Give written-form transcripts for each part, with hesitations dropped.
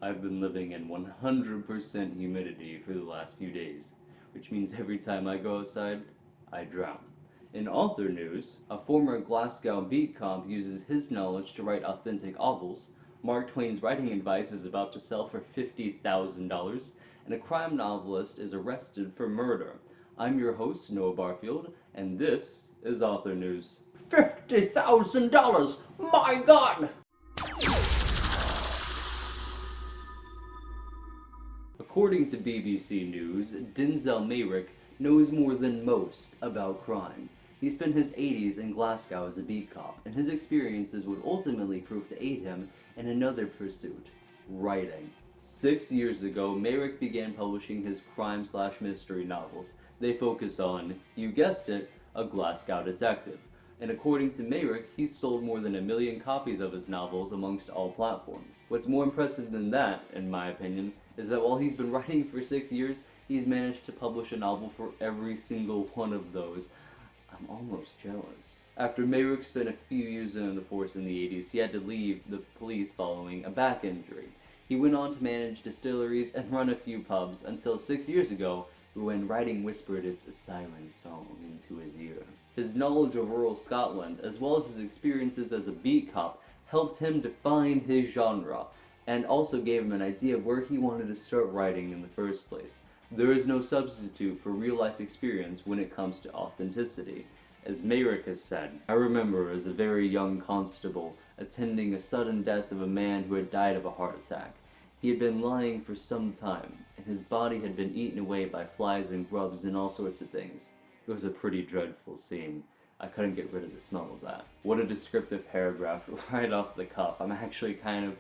I've been living in 100% humidity for the last few days, which means every time I go outside, I drown. In author news, a former Glasgow beat cop uses his knowledge to write authentic novels, Mark Twain's writing advice is about to sell for $50,000, and a crime novelist is arrested for murder. I'm your host, Noah Barfield, and this is author news. $50,000! My God! According to BBC News, Denzel Mayrick knows more than most about crime. He spent his 80s in Glasgow as a beat cop, and his experiences would ultimately prove to aid him in another pursuit, writing. 6 years ago, Mayrick began publishing his crime/mystery novels. They focus on, you guessed it, a Glasgow detective. And according to Mayrick, he's sold more than 1 million copies of his novels amongst all platforms. What's more impressive than that, in my opinion, is that while he's been writing for 6 years, he's managed to publish a novel for every single one of those. I'm almost jealous. After Mayrick spent a few years in the force in the 80s, he had to leave the police following a back injury. He went on to manage distilleries and run a few pubs until 6 years ago, when writing whispered its siren song into his ear. His knowledge of rural Scotland, as well as his experiences as a beat cop, helped him define his genre, and also gave him an idea of where he wanted to start writing in the first place. There is no substitute for real-life experience when it comes to authenticity. As Mayrick has said, I remember as a very young constable attending a sudden death of a man who had died of a heart attack. He had been lying for some time, and his body had been eaten away by flies and grubs and all sorts of things. It was a pretty dreadful scene. I couldn't get rid of the smell of that. What a descriptive paragraph right off the cuff. I'm actually kind of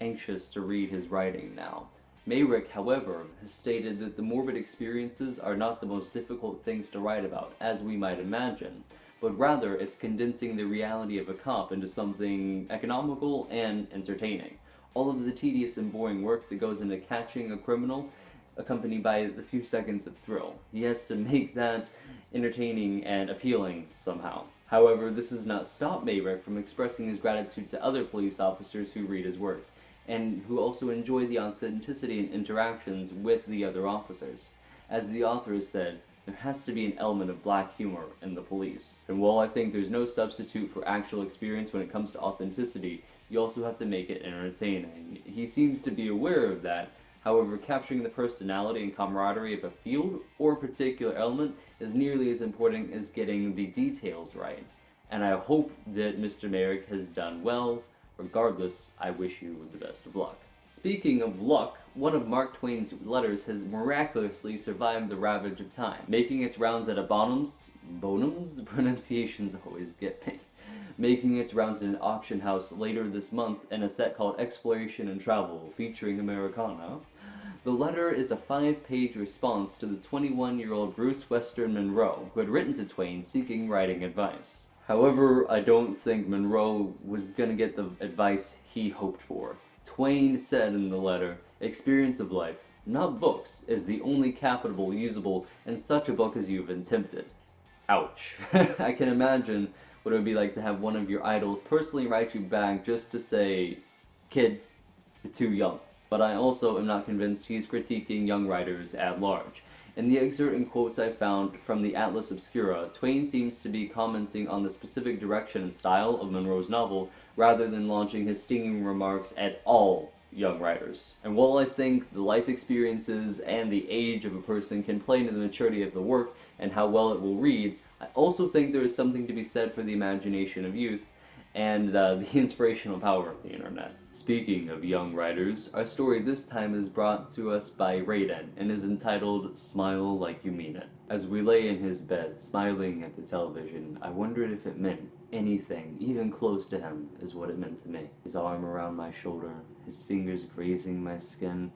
anxious to read his writing now. Mayrick, however, has stated that the morbid experiences are not the most difficult things to write about, as we might imagine, but rather it's condensing the reality of a cop into something economical and entertaining. All of the tedious and boring work that goes into catching a criminal, accompanied by the few seconds of thrill. He has to make that entertaining and appealing somehow. However, this does not stop Mayrick from expressing his gratitude to other police officers who read his works, and who also enjoy the authenticity and interactions with the other officers. As the author has said, there has to be an element of black humor in the police. And while I think there's no substitute for actual experience when it comes to authenticity, you also have to make it entertaining. He seems to be aware of that. However, capturing the personality and camaraderie of a field or a particular element is nearly as important as getting the details right. And I hope that Mr. Mayrick has done well. Regardless, I wish you the best of luck. Speaking of luck, one of Mark Twain's letters has miraculously survived the ravage of time, making its rounds at a Bonhams, pronunciations always get me, making its rounds in an auction house later this month in a set called Exploration and Travel, featuring Americana. The letter is a 5-page response to the 21-year-old Bruce Western Monroe, who had written to Twain seeking writing advice. However, I don't think Monroe was gonna get the advice he hoped for. Twain said in the letter, "Experience of life, not books, is the only capital usable in such a book as you have attempted." Ouch. I can imagine what it would be like to have one of your idols personally write you back just to say, "Kid, you're too young." But I also am not convinced he's critiquing young writers at large. In the excerpt and quotes I found from the Atlas Obscura, Twain seems to be commenting on the specific direction and style of Monroe's novel, rather than launching his stinging remarks at all young writers. And while I think the life experiences and the age of a person can play into the maturity of the work and how well it will read, I also think there is something to be said for the imagination of youth and the inspirational power of the internet. Speaking of young writers, our story this time is brought to us by Raiden and is entitled Smile Like You Mean It. As we lay in his bed, smiling at the television, I wondered if it meant anything, even close to him, is what it meant to me. His arm around my shoulder, his fingers grazing my skin.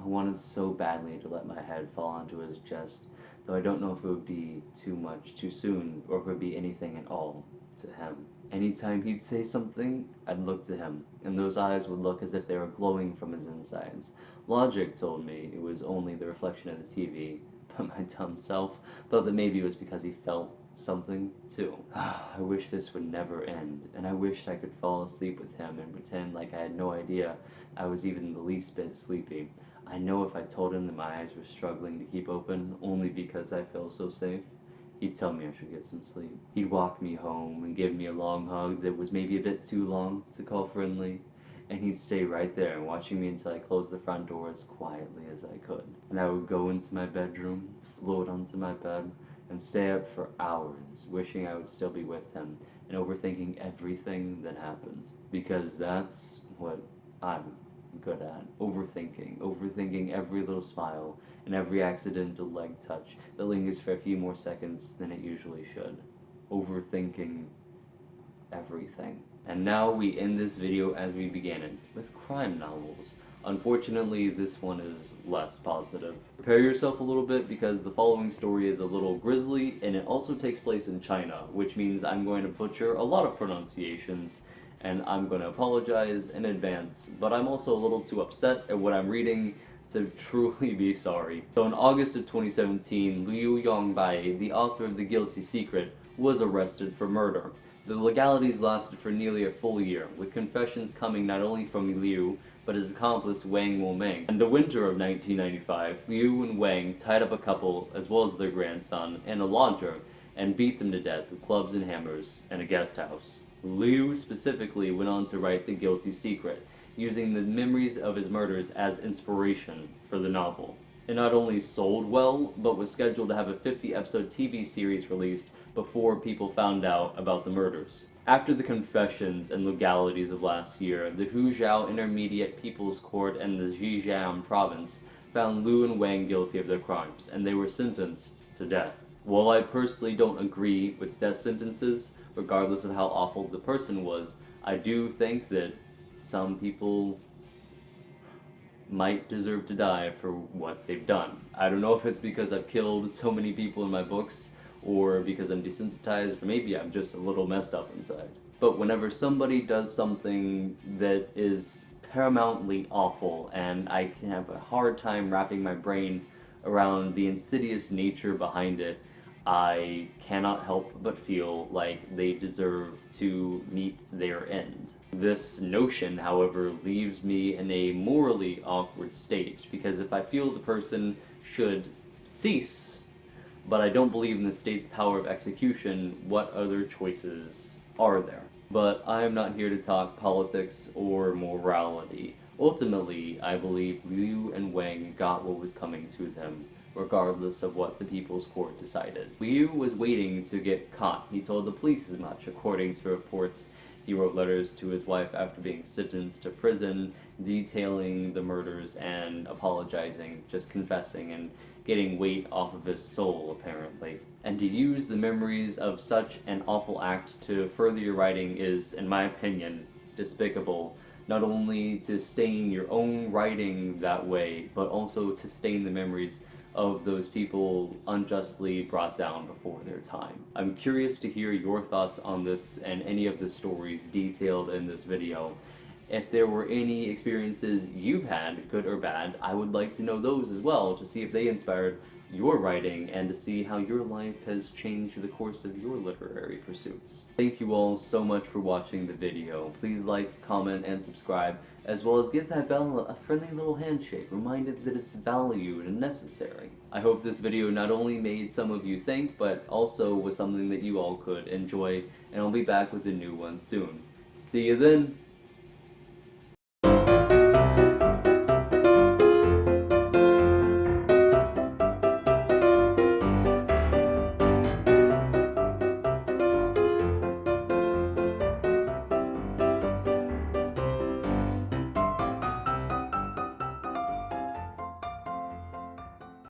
I wanted so badly to let my head fall onto his chest, though I don't know if it would be too much too soon, or if it would be anything at all to him. Anytime he'd say something, I'd look to him, and those eyes would look as if they were glowing from his insides. Logic told me it was only the reflection of the TV, but my dumb self thought that maybe it was because he felt something too. I wish this would never end, and I wish I could fall asleep with him and pretend like I had no idea I was even the least bit sleepy. I know if I told him that my eyes were struggling to keep open only because I felt so safe, he'd tell me I should get some sleep. He'd walk me home and give me a long hug that was maybe a bit too long to call friendly, and he'd stay right there watching me until I closed the front door as quietly as I could. And I would go into my bedroom, float onto my bed, and stay up for hours wishing I would still be with him and overthinking everything that happened. Because that's what I'm good at. Overthinking every little smile and every accidental leg touch that lingers for a few more seconds than it usually should. Overthinking everything. And now we end this video as we began it, with crime novels. Unfortunately, this one is less positive. Prepare yourself a little bit because the following story is a little grisly and it also takes place in China, which means I'm going to butcher a lot of pronunciations and I'm going to apologize in advance, but I'm also a little too upset at what I'm reading to truly be sorry. So in August of 2017, Liu Yongbai, the author of The Guilty Secret, was arrested for murder. The legalities lasted for nearly a full year, with confessions coming not only from Liu, but his accomplice Wang Womeng. In the winter of 1995, Liu and Wang tied up a couple, as well as their grandson, in a lodger, and beat them to death with clubs and hammers in a guest house. Liu specifically went on to write The Guilty Secret, using the memories of his murders as inspiration for the novel. It not only sold well, but was scheduled to have a 50-episode TV series released before people found out about the murders. After the confessions and legalities of last year, the Huzhou Intermediate People's Court in the Zhejiang province found Liu and Wang guilty of their crimes, and they were sentenced to death. While I personally don't agree with death sentences, regardless of how awful the person was, I do think that some people might deserve to die for what they've done. I don't know if it's because I've killed so many people in my books, or because I'm desensitized, or maybe I'm just a little messed up inside. But whenever somebody does something that is paramountly awful, and I can have a hard time wrapping my brain around the insidious nature behind it, I cannot help but feel like they deserve to meet their end. This notion, however, leaves me in a morally awkward state, because if I feel the person should cease, but I don't believe in the state's power of execution, what other choices are there? But I am not here to talk politics or morality. Ultimately, I believe Liu and Wang got what was coming to them, regardless of what the People's Court decided. Liu was waiting to get caught. He told the police as much, according to reports. He wrote letters to his wife after being sentenced to prison, detailing the murders and apologizing, just confessing and getting weight off of his soul, apparently. And to use the memories of such an awful act to further your writing is, in my opinion, despicable. Not only to stain your own writing that way, but also to stain the memories of those people unjustly brought down before their time. I'm curious to hear your thoughts on this and any of the stories detailed in this video. If there were any experiences you've had, good or bad, I would like to know those as well, to see if they inspired your writing and to see how your life has changed the course of your literary pursuits. Thank you all so much for watching the video. Please like, comment, and subscribe, as well as give that bell a friendly little handshake, reminded that it's valued and necessary. I hope this video not only made some of you think, but also was something that you all could enjoy, and I'll be back with a new one soon. See you then!